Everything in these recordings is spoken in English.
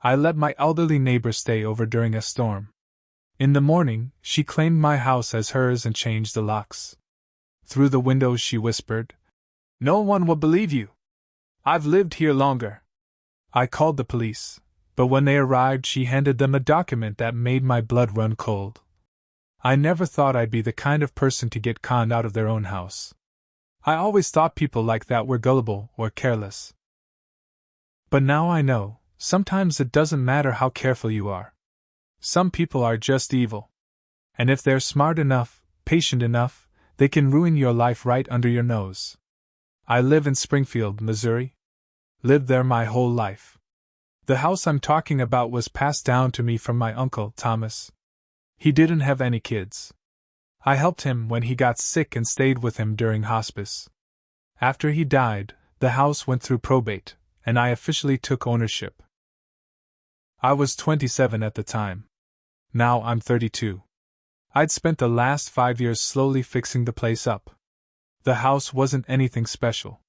I let my elderly neighbor stay over during a storm. In the morning, she claimed my house as hers and changed the locks. Through the windows she whispered, "No one will believe you. I've lived here longer." I called the police, but when they arrived she handed them a document that made my blood run cold. I never thought I'd be the kind of person to get conned out of their own house. I always thought people like that were gullible or careless. But now I know, sometimes it doesn't matter how careful you are. Some people are just evil. And if they're smart enough, patient enough, they can ruin your life right under your nose. I live in Springfield, Missouri. Lived there my whole life. The house I'm talking about was passed down to me from my uncle, Thomas. He didn't have any kids. I helped him when he got sick and stayed with him during hospice. After he died, the house went through probate, and I officially took ownership. I was 27 at the time. Now I'm 32. I'd spent the last 5 years slowly fixing the place up. The house wasn't anything special.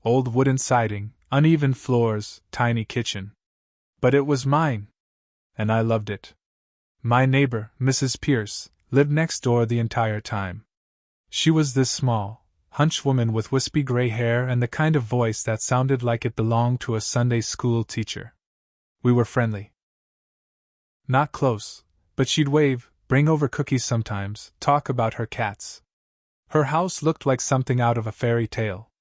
Old wooden siding, uneven floors, tiny kitchen. But it was mine. And I loved it. My neighbor, Mrs. Pierce, lived next door the entire time. She was this small, hunched woman with wispy gray hair and the kind of voice that sounded like it belonged to a Sunday school teacher. We were friendly. Not close, but she'd wave, bring over cookies sometimes, talk about her cats. Her house looked like something out of a fairy tale.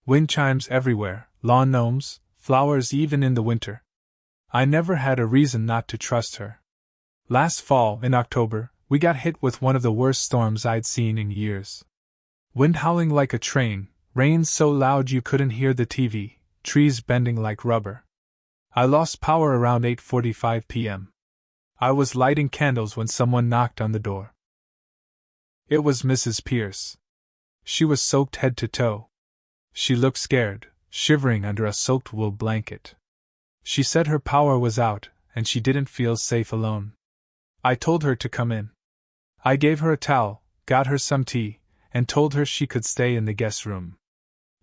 Wind chimes everywhere, lawn gnomes, flowers even in the winter. I never had a reason not to trust her. Last fall, in October, we got hit with one of the worst storms I'd seen in years. Wind howling like a train, rain so loud you couldn't hear the TV, trees bending like rubber. I lost power around 8:45 p.m. I was lighting candles when someone knocked on the door. It was Mrs. Pierce. She was soaked head to toe. She looked scared, shivering under a soaked wool blanket. She said her power was out, and she didn't feel safe alone. I told her to come in. I gave her a towel, got her some tea, and told her she could stay in the guest room.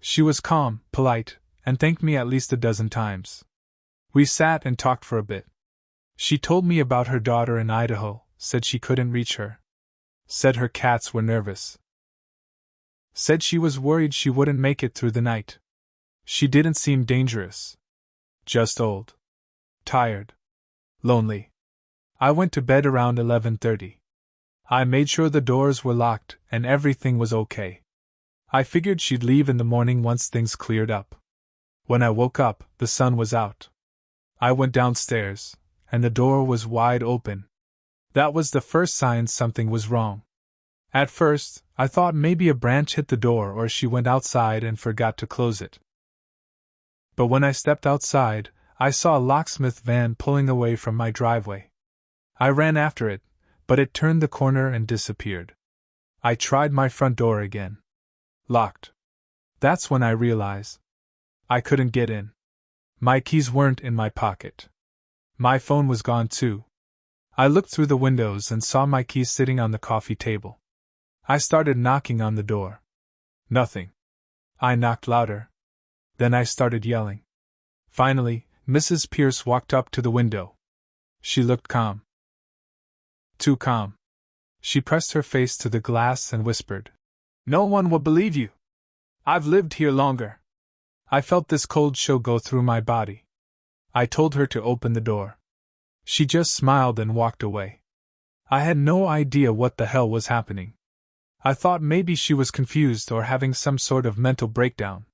She was calm, polite, and thanked me at least a dozen times. We sat and talked for a bit. She told me about her daughter in Idaho, said she couldn't reach her. Said her cats were nervous. Said she was worried she wouldn't make it through the night. She didn't seem dangerous. Just old. Tired. Lonely. I went to bed around 11:30. I made sure the doors were locked and everything was okay. I figured she'd leave in the morning once things cleared up. When I woke up, the sun was out. I went downstairs, and the door was wide open. That was the first sign something was wrong. At first, I thought maybe a branch hit the door or she went outside and forgot to close it. But when I stepped outside, I saw a locksmith van pulling away from my driveway. I ran after it, but it turned the corner and disappeared. I tried my front door again. Locked. That's when I realized I couldn't get in. My keys weren't in my pocket. My phone was gone too. I looked through the windows and saw my keys sitting on the coffee table. I started knocking on the door. Nothing. I knocked louder. Then I started yelling. Finally, Mrs. Pierce walked up to the window. She looked calm. Too calm. She pressed her face to the glass and whispered, "No one will believe you. I've lived here longer." I felt this cold chill go through my body. I told her to open the door. She just smiled and walked away. I had no idea what the hell was happening. I thought maybe she was confused or having some sort of mental breakdown.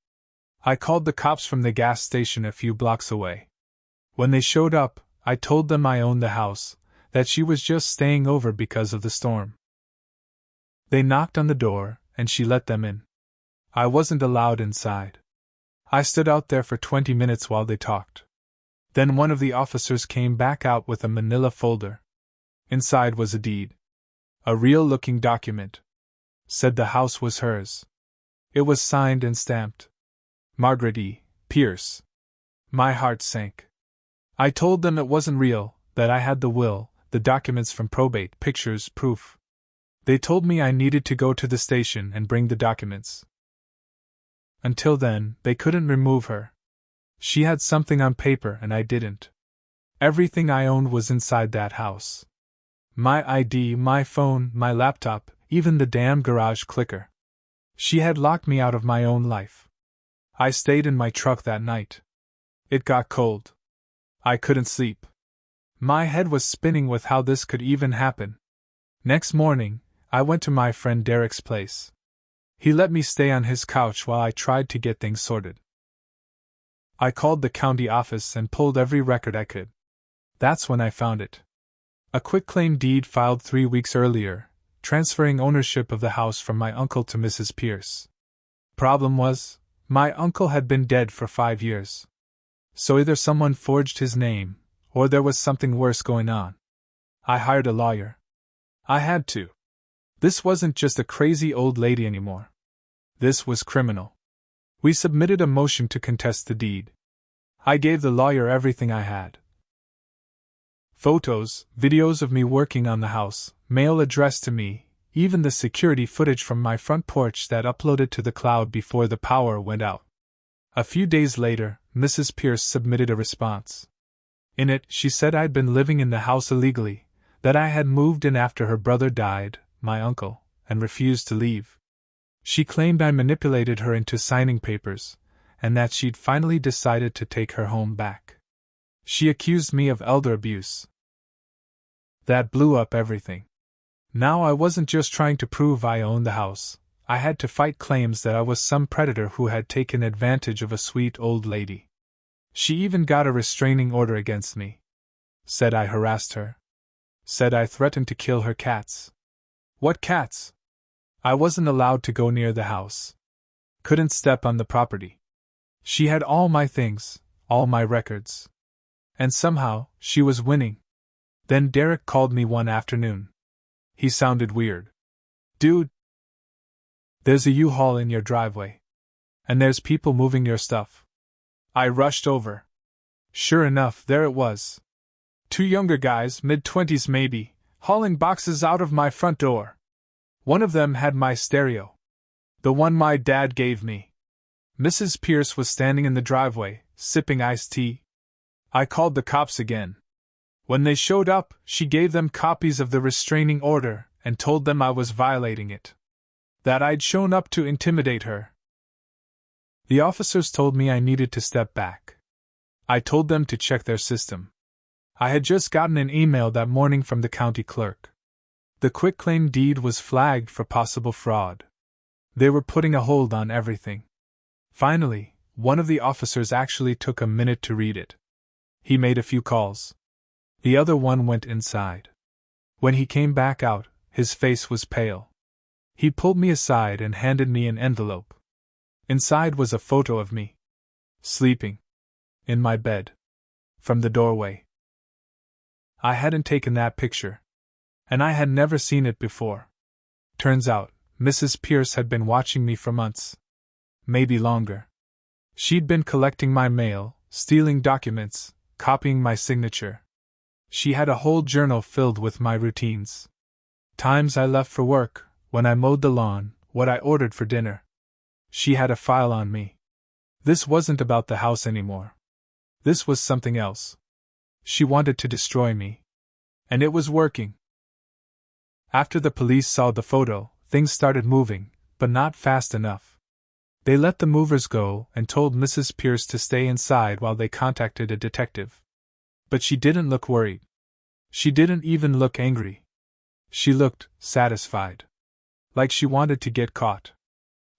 I called the cops from the gas station a few blocks away. When they showed up, I told them I owned the house, that she was just staying over because of the storm. They knocked on the door, and she let them in. I wasn't allowed inside. I stood out there for 20 minutes while they talked. Then one of the officers came back out with a manila folder. Inside was a deed. A real-looking document. Said the house was hers. It was signed and stamped. Margaret E. Pierce. My heart sank. I told them it wasn't real, that I had the will, the documents from probate, pictures, proof. They told me I needed to go to the station and bring the documents. Until then, they couldn't remove her. She had something on paper and I didn't. Everything I owned was inside that house. My ID, my phone, my laptop, even the damn garage clicker. She had locked me out of my own life. I stayed in my truck that night. It got cold. I couldn't sleep. My head was spinning with how this could even happen. Next morning, I went to my friend Derek's place. He let me stay on his couch while I tried to get things sorted. I called the county office and pulled every record I could. That's when I found it. A quitclaim deed filed 3 weeks earlier, transferring ownership of the house from my uncle to Mrs. Pierce. Problem was, my uncle had been dead for 5 years. So either someone forged his name, or there was something worse going on. I hired a lawyer. I had to. This wasn't just a crazy old lady anymore. This was criminal. We submitted a motion to contest the deed. I gave the lawyer everything I had. Photos, videos of me working on the house, mail addressed to me, even the security footage from my front porch that uploaded to the cloud before the power went out. A few days later, Mrs. Pierce submitted a response. In it, she said I'd been living in the house illegally, that I had moved in after her brother died, my uncle, and refused to leave. She claimed I manipulated her into signing papers, and that she'd finally decided to take her home back. She accused me of elder abuse. That blew up everything. Now I wasn't just trying to prove I owned the house, I had to fight claims that I was some predator who had taken advantage of a sweet old lady. She even got a restraining order against me. Said I harassed her. Said I threatened to kill her cats. What cats? I wasn't allowed to go near the house. Couldn't step on the property. She had all my things, all my records. And somehow, she was winning. Then Derek called me one afternoon. He sounded weird. Dude, there's a U-Haul in your driveway. And there's people moving your stuff. I rushed over. Sure enough, there it was. 2 younger guys, mid-20s maybe, hauling boxes out of my front door. One of them had my stereo. The one my dad gave me. Mrs. Pierce was standing in the driveway, sipping iced tea. I called the cops again. When they showed up, she gave them copies of the restraining order and told them I was violating it. That I'd shown up to intimidate her. The officers told me I needed to step back. I told them to check their system. I had just gotten an email that morning from the county clerk. The quitclaim deed was flagged for possible fraud. They were putting a hold on everything. Finally, one of the officers actually took a minute to read it. He made a few calls. The other one went inside. When he came back out, his face was pale. He pulled me aside and handed me an envelope. Inside was a photo of me. Sleeping. In my bed. From the doorway. I hadn't taken that picture. And I had never seen it before. Turns out, Mrs. Pierce had been watching me for months. Maybe longer. She'd been collecting my mail, stealing documents, copying my signature. She had a whole journal filled with my routines. Times I left for work, when I mowed the lawn, what I ordered for dinner. She had a file on me. This wasn't about the house anymore. This was something else. She wanted to destroy me. And it was working. After the police saw the photo, things started moving, but not fast enough. They let the movers go and told Mrs. Pierce to stay inside while they contacted a detective. But she didn't look worried. She didn't even look angry. She looked satisfied. Like she wanted to get caught.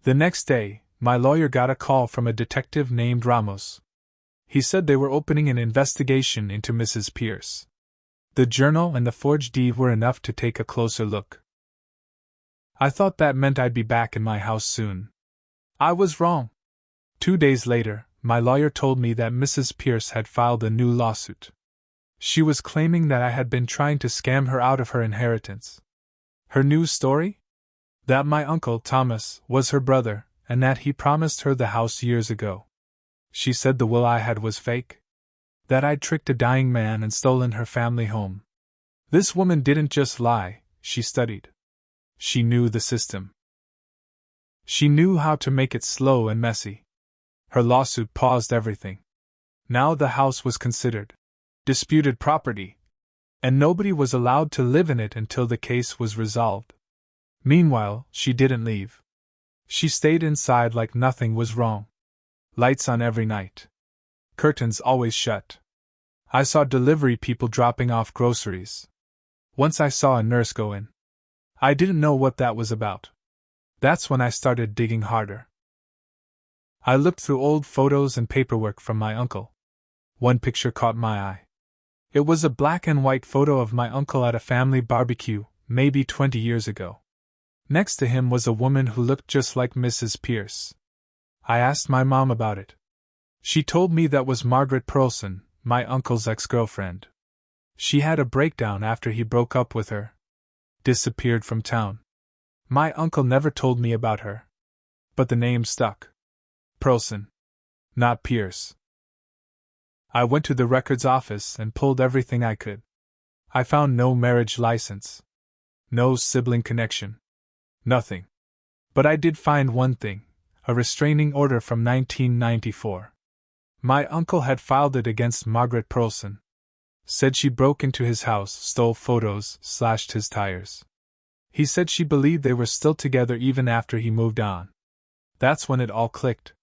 The next day, my lawyer got a call from a detective named Ramos. He said they were opening an investigation into Mrs. Pierce. The journal and the forged deed were enough to take a closer look. I thought that meant I'd be back in my house soon. I was wrong. 2 days later, my lawyer told me that Mrs. Pierce had filed a new lawsuit. She was claiming that I had been trying to scam her out of her inheritance. Her new story? That my uncle, Thomas, was her brother, and that he promised her the house years ago. She said the will I had was fake. That I'd tricked a dying man and stolen her family home. This woman didn't just lie, she studied. She knew the system. She knew how to make it slow and messy. Her lawsuit paused everything. Now the house was considered. disputed property, and nobody was allowed to live in it until the case was resolved. Meanwhile, she didn't leave. She stayed inside like nothing was wrong. Lights on every night. Curtains always shut. I saw delivery people dropping off groceries. Once I saw a nurse go in. I didn't know what that was about. That's when I started digging harder. I looked through old photos and paperwork from my uncle. One picture caught my eye. It was a black and white photo of my uncle at a family barbecue, maybe 20 years ago. Next to him was a woman who looked just like Mrs. Pierce. I asked my mom about it. She told me that was Margaret Pearlson, my uncle's ex-girlfriend. She had a breakdown after he broke up with her. Disappeared from town. My uncle never told me about her. But the name stuck. Pearlson. Not Pierce. I went to the records office and pulled everything I could. I found no marriage license. No sibling connection. Nothing. But I did find one thing, a restraining order from 1994. My uncle had filed it against Margaret Pearlson. Said she broke into his house, stole photos, slashed his tires. He said she believed they were still together even after he moved on. That's when it all clicked.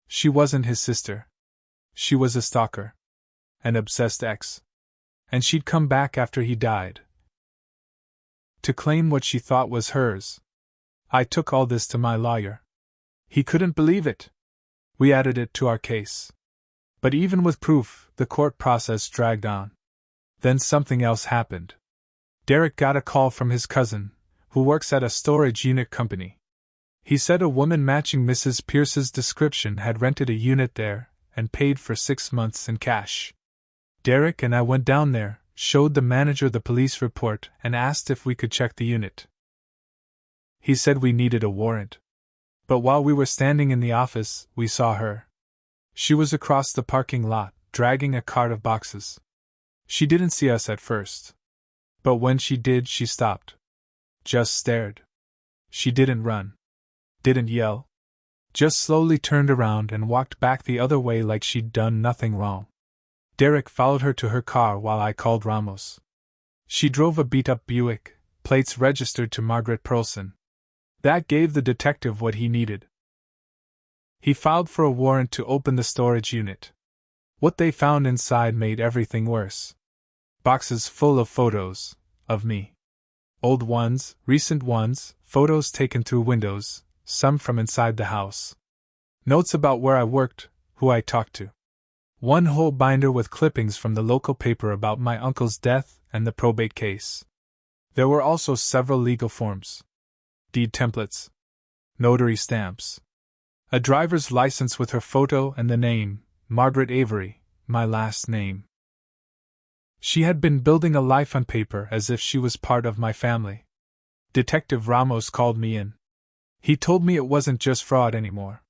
She wasn't his sister. She was a stalker. An obsessed ex. And she'd come back after he died. To claim what she thought was hers. I took all this to my lawyer. He couldn't believe it. We added it to our case. But even with proof, the court process dragged on. Then something else happened. Derek got a call from his cousin, who works at a storage unit company. He said a woman matching Mrs. Pierce's description had rented a unit there and paid for 6 months in cash. Derek and I went down there, showed the manager the police report, and asked if we could check the unit. He said we needed a warrant. But while we were standing in the office, we saw her. She was across the parking lot, dragging a cart of boxes. She didn't see us at first. But when she did, she stopped. Just stared. She didn't run. Didn't yell. Just slowly turned around and walked back the other way like she'd done nothing wrong. Derek followed her to her car while I called Ramos. She drove a beat-up Buick, plates registered to Margaret Pearlson. That gave the detective what he needed. He filed for a warrant to open the storage unit. What they found inside made everything worse. Boxes full of photos, of me. Old ones, recent ones, photos taken through windows, some from inside the house. Notes about where I worked, who I talked to. One whole binder with clippings from the local paper about my uncle's death and the probate case. There were also several legal forms. Deed templates. Notary stamps. A driver's license with her photo and the name, Margaret Avery, my last name. She had been building a life on paper as if she was part of my family. Detective Ramos called me in. He told me it wasn't just fraud anymore.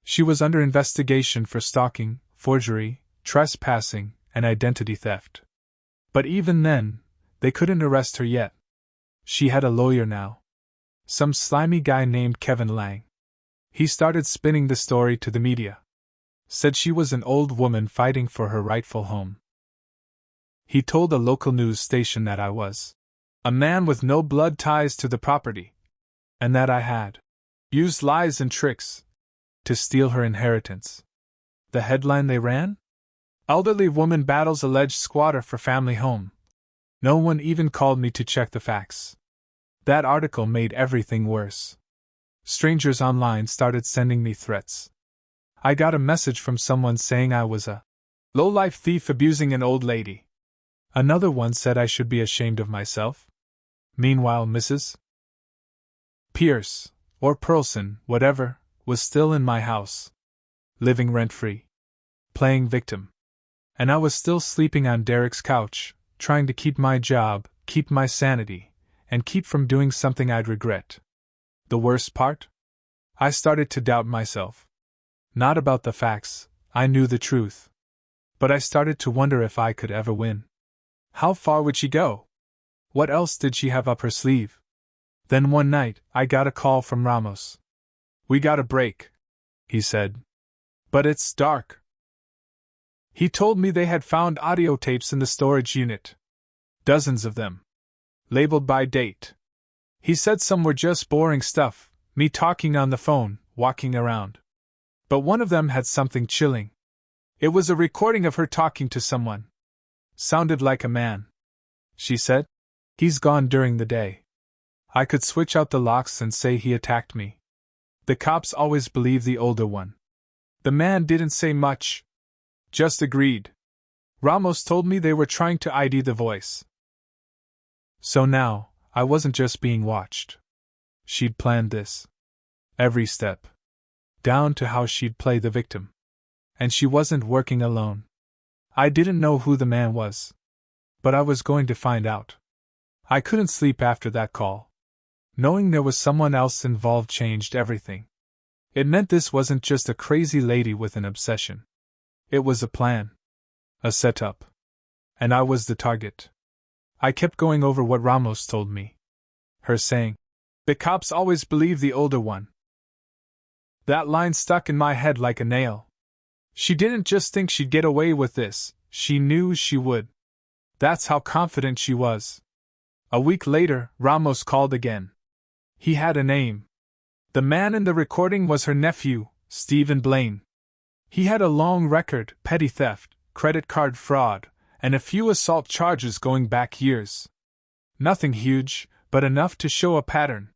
She was under investigation for stalking, forgery, trespassing, and identity theft. But even then, they couldn't arrest her yet. She had a lawyer now. Some slimy guy named Kevin Lang. He started spinning the story to the media. Said she was an old woman fighting for her rightful home. He told a local news station that I was a man with no blood ties to the property, and that I had used lies and tricks to steal her inheritance. The headline they ran? Elderly woman battles alleged squatter for family home. No one even called me to check the facts. That article made everything worse. Strangers online started sending me threats. I got a message from someone saying I was a low-life thief abusing an old lady. Another one said I should be ashamed of myself. Meanwhile, Mrs. Pierce, or Pearlson, whatever, was still in my house. Living rent-free. Playing victim. And I was still sleeping on Derek's couch, trying to keep my job, keep my sanity, and keep from doing something I'd regret. The worst part? I started to doubt myself. Not about the facts, I knew the truth. But I started to wonder if I could ever win. How far would she go? What else did she have up her sleeve? Then one night, I got a call from Ramos. "We got a break," he said. "But it's dark." He told me they had found audio tapes in the storage unit. Dozens of them. Labeled by date. He said some were just boring stuff, me talking on the phone, walking around. But one of them had something chilling. It was a recording of her talking to someone. Sounded like a man. She said, "He's gone during the day. I could switch out the locks and say he attacked me." The cops always believe the older one. The man didn't say much. Just agreed. Ramos told me they were trying to ID the voice. So now, I wasn't just being watched. She'd planned this. Every step. Down to how she'd play the victim. And she wasn't working alone. I didn't know who the man was. But I was going to find out. I couldn't sleep after that call. Knowing there was someone else involved changed everything. It meant this wasn't just a crazy lady with an obsession. It was a plan. A setup. And I was the target. I kept going over what Ramos told me. Her saying, "The cops always believe the older one." That line stuck in my head like a nail. She didn't just think she'd get away with this, she knew she would. That's how confident she was. A week later, Ramos called again. He had a name. The man in the recording was her nephew, Stephen Blaine. He had a long record, petty theft, credit card fraud, and a few assault charges going back years. Nothing huge, but enough to show a pattern.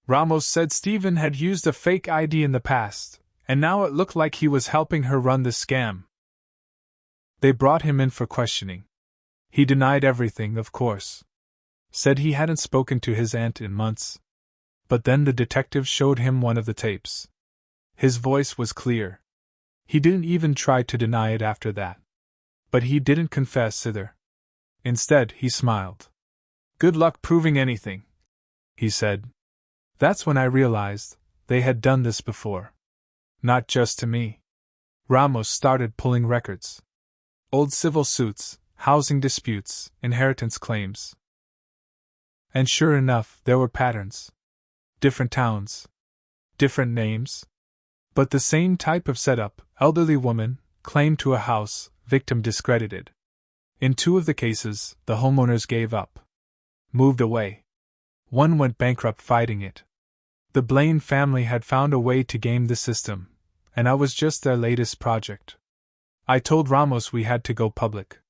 Ramos said Stephen had used a fake ID in the past, and now it looked like he was helping her run the scam. They brought him in for questioning. He denied everything, of course. Said he hadn't spoken to his aunt in months. But then the detective showed him one of the tapes. His voice was clear. He didn't even try to deny it after that. But he didn't confess either. Instead, he smiled. "Good luck proving anything," he said. That's when I realized they had done this before. Not just to me. Ramos started pulling records. Old civil suits, housing disputes, inheritance claims. And sure enough, there were patterns. Different towns. Different names. But the same type of setup: elderly woman, claim to a house, victim discredited. In 2 of the cases, the homeowners gave up. Moved away. One went bankrupt fighting it. The Blaine family had found a way to game the system, and I was just their latest project. I told Ramos we had to go public.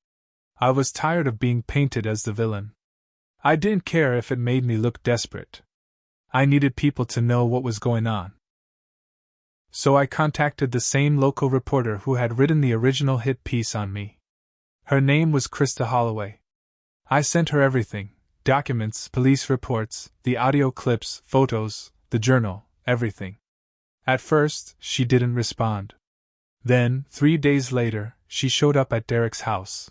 I was tired of being painted as the villain. I didn't care if it made me look desperate. I needed people to know what was going on. So I contacted the same local reporter who had written the original hit piece on me. Her name was Krista Holloway. I sent her everything: documents, police reports, the audio clips, photos, the journal, everything. At first, she didn't respond. Then, 3 days later, she showed up at Derek's house.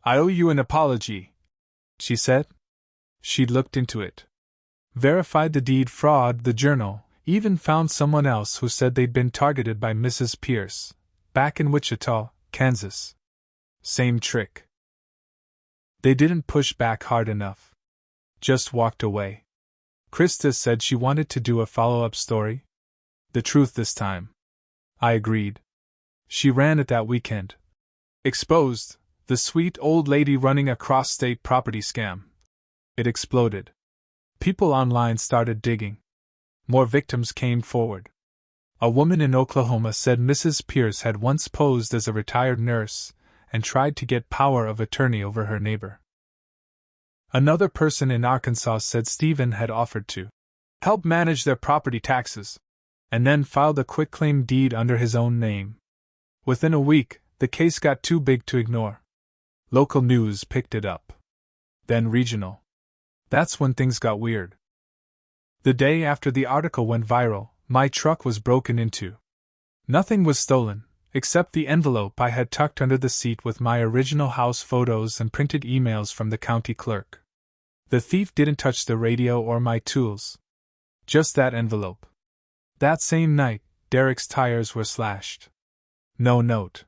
"I owe you an apology," she said. She'd looked into it. Verified the deed fraud, the journal, even found someone else who said they'd been targeted by Mrs. Pierce, back in Wichita, Kansas. Same trick. They didn't push back hard enough. Just walked away. Krista said she wanted to do a follow-up story. The truth this time. I agreed. She ran it that weekend. Exposed, the sweet old lady running a cross-state property scam. It exploded. People online started digging. More victims came forward. A woman in Oklahoma said Mrs. Pierce had once posed as a retired nurse and tried to get power of attorney over her neighbor. Another person in Arkansas said Stephen had offered to help manage their property taxes, and then filed a quitclaim deed under his own name. Within a week, the case got too big to ignore. Local news picked it up. Then regional. That's when things got weird. The day after the article went viral, my truck was broken into. Nothing was stolen, except the envelope I had tucked under the seat with my original house photos and printed emails from the county clerk. The thief didn't touch the radio or my tools. Just that envelope. That same night, Derek's tires were slashed. No note.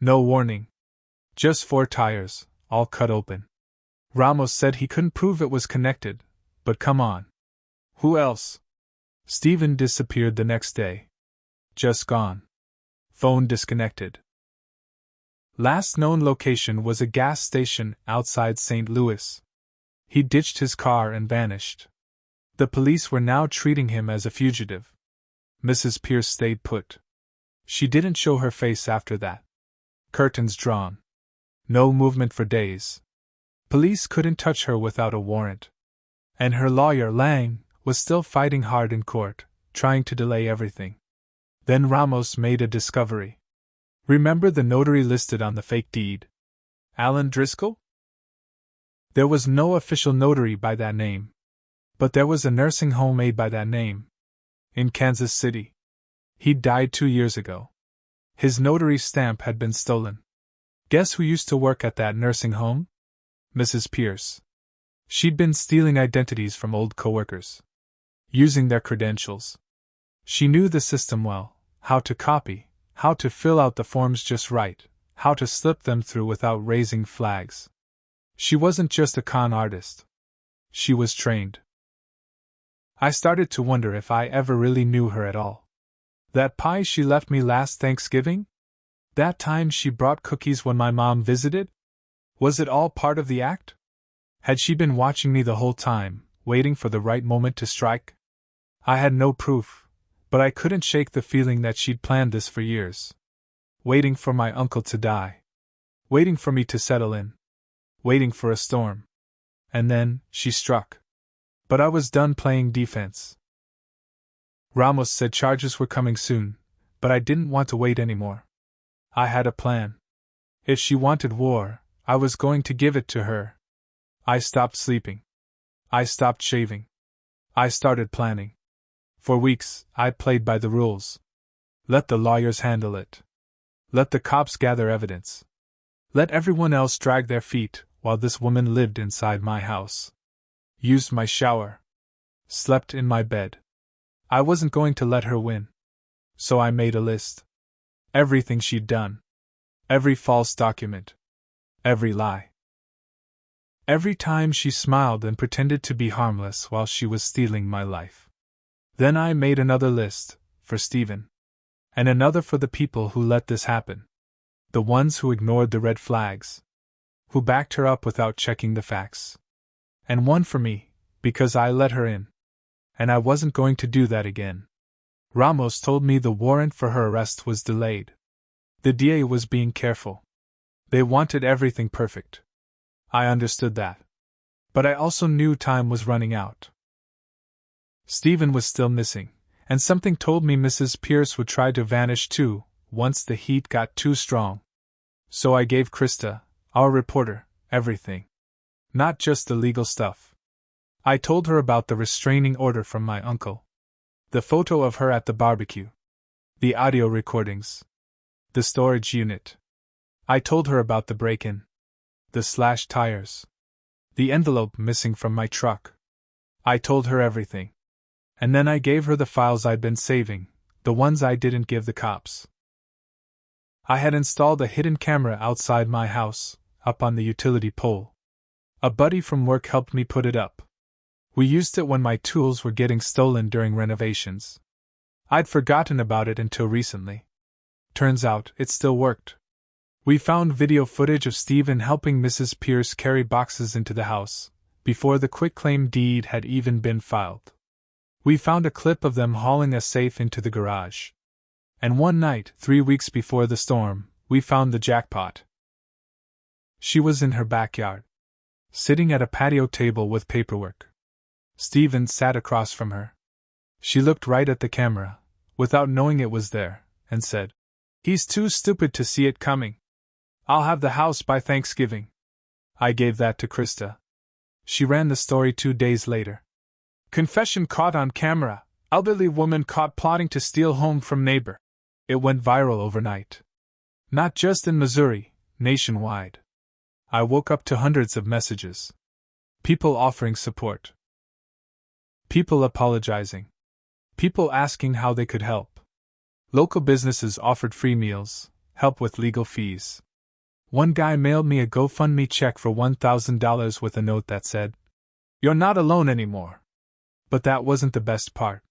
No warning. Just 4 tires, all cut open. Ramos said he couldn't prove it was connected, but come on. Who else? Stephen disappeared the next day. Just gone. Phone disconnected. Last known location was a gas station outside St. Louis. He ditched his car and vanished. The police were now treating him as a fugitive. Mrs. Pierce stayed put. She didn't show her face after that. Curtains drawn. No movement for days. Police couldn't touch her without a warrant. And her lawyer, Lang, was still fighting hard in court, trying to delay everything. Then Ramos made a discovery. Remember the notary listed on the fake deed? Alan Driscoll? There was no official notary by that name. But there was a nursing home made by that name. In Kansas City. He died 2 years ago. His notary stamp had been stolen. Guess who used to work at that nursing home? Mrs. Pierce. She'd been stealing identities from old coworkers. Using their credentials. She knew the system well, how to copy, how to fill out the forms just right, how to slip them through without raising flags. She wasn't just a con artist. She was trained. I started to wonder if I ever really knew her at all. That pie she left me last Thanksgiving? That time she brought cookies when my mom visited? Was it all part of the act? Had she been watching me the whole time, waiting for the right moment to strike? I had no proof, but I couldn't shake the feeling that she'd planned this for years. Waiting for my uncle to die. Waiting for me to settle in. Waiting for a storm. And then, she struck. But I was done playing defense. Ramos said charges were coming soon, but I didn't want to wait anymore. I had a plan. If she wanted war, I was going to give it to her. I stopped sleeping. I stopped shaving. I started planning. For weeks, I played by the rules. Let the lawyers handle it. Let the cops gather evidence. Let everyone else drag their feet while this woman lived inside my house. Used my shower. Slept in my bed. I wasn't going to let her win. So I made a list. Everything she'd done. Every false document. Every lie. Every time she smiled and pretended to be harmless while she was stealing my life. Then I made another list, for Stephen. And another for the people who let this happen. The ones who ignored the red flags. Who backed her up without checking the facts. And one for me, because I let her in. And I wasn't going to do that again. Ramos told me the warrant for her arrest was delayed. The DA was being careful. They wanted everything perfect. I understood that. But I also knew time was running out. Stephen was still missing, and something told me Mrs. Pierce would try to vanish too, once the heat got too strong. So I gave Krista, our reporter, everything. Not just the legal stuff. I told her about the restraining order from my uncle. The photo of her at the barbecue. The audio recordings. The storage unit. I told her about the break-in. The slashed tires. The envelope missing from my truck. I told her everything. And then I gave her the files I'd been saving, the ones I didn't give the cops. I had installed a hidden camera outside my house, up on the utility pole. A buddy from work helped me put it up. We used it when my tools were getting stolen during renovations. I'd forgotten about it until recently. Turns out, it still worked. We found video footage of Stephen helping Mrs. Pierce carry boxes into the house, before the quitclaim deed had even been filed. We found a clip of them hauling a safe into the garage. And one night, 3 weeks before the storm, we found the jackpot. She was in her backyard, sitting at a patio table with paperwork. Stephen sat across from her. She looked right at the camera, without knowing it was there, and said, "He's too stupid to see it coming. I'll have the house by Thanksgiving." I gave that to Krista. She ran the story 2 days later. Confession caught on camera, elderly woman caught plotting to steal home from neighbor. It went viral overnight. Not just in Missouri, nationwide. I woke up to hundreds of messages. People offering support. People apologizing. People asking how they could help. Local businesses offered free meals, help with legal fees. One guy mailed me a GoFundMe check for $1,000 with a note that said, "You're not alone anymore." But that wasn't the best part.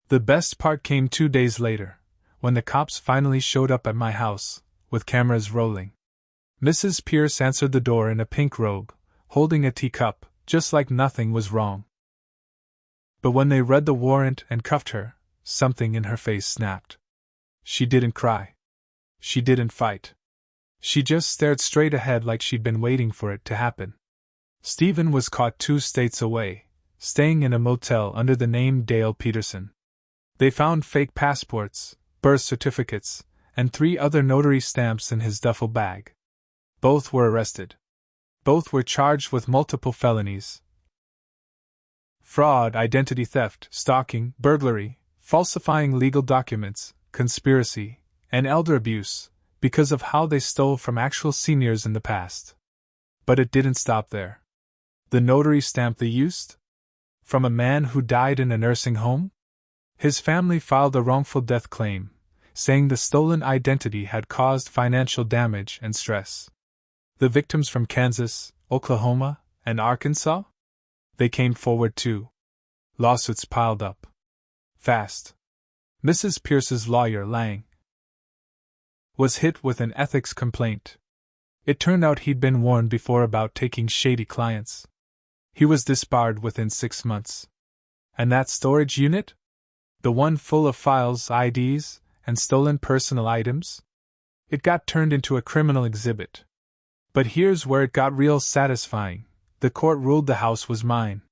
The best part came 2 days later, when the cops finally showed up at my house, with cameras rolling. Mrs. Pierce answered the door in a pink robe, holding a teacup, just like nothing was wrong. But when they read the warrant and cuffed her, something in her face snapped. She didn't cry. She didn't fight. She just stared straight ahead like she'd been waiting for it to happen. Stephen was caught 2 states away, staying in a motel under the name Dale Peterson. They found fake passports, birth certificates, and 3 other notary stamps in his duffel bag. Both were arrested. Both were charged with multiple felonies: fraud, identity theft, stalking, burglary, falsifying legal documents, conspiracy, and elder abuse, because of how they stole from actual seniors in the past. But it didn't stop there. The notary stamp they used? From a man who died in a nursing home? His family filed a wrongful death claim, saying the stolen identity had caused financial damage and stress. The victims from Kansas, Oklahoma, and Arkansas? They came forward too. Lawsuits piled up. Fast. Mrs. Pierce's lawyer, Lang, was hit with an ethics complaint. It turned out he'd been warned before about taking shady clients. He was disbarred within 6 months. And that storage unit? The one full of files, IDs, and stolen personal items? It got turned into a criminal exhibit. But here's where it got real satisfying. The court ruled the house was mine.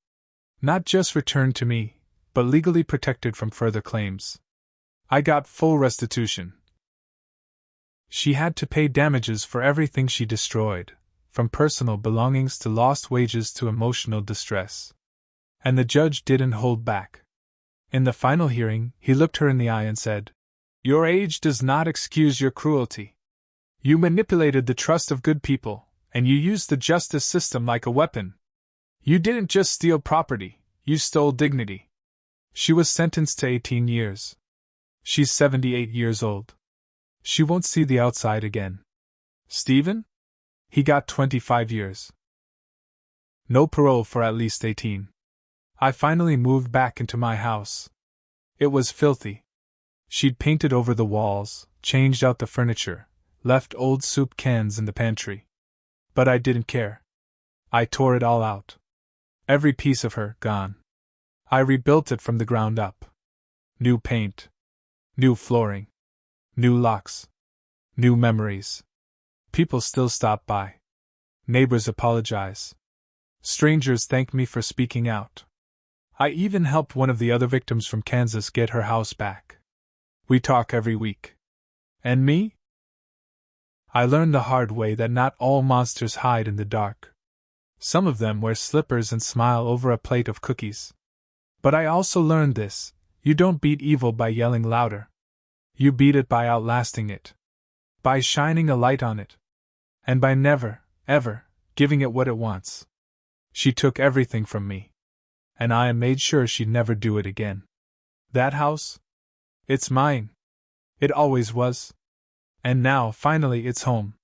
Not just returned to me, but legally protected from further claims. I got full restitution. She had to pay damages for everything she destroyed, from personal belongings to lost wages to emotional distress. And the judge didn't hold back. In the final hearing, he looked her in the eye and said, "Your age does not excuse your cruelty. You manipulated the trust of good people, and you used the justice system like a weapon. You didn't just steal property, you stole dignity." She was sentenced to 18 years. She's 78 years old. She won't see the outside again. Stephen? He got 25 years. No parole for at least 18. I finally moved back into my house. It was filthy. She'd painted over the walls, changed out the furniture, left old soup cans in the pantry. But I didn't care. I tore it all out. Every piece of her gone. I rebuilt it from the ground up. New paint. New flooring. New locks. New memories. People still stop by. Neighbors apologize. Strangers thank me for speaking out. I even helped one of the other victims from Kansas get her house back. We talk every week. And me? I learned the hard way that not all monsters hide in the dark. Some of them wear slippers and smile over a plate of cookies. But I also learned this: you don't beat evil by yelling louder. You beat it by outlasting it. By shining a light on it. And by never, ever, giving it what it wants. She took everything from me. And I made sure she'd never do it again. That house? It's mine. It always was. And now, finally, it's home.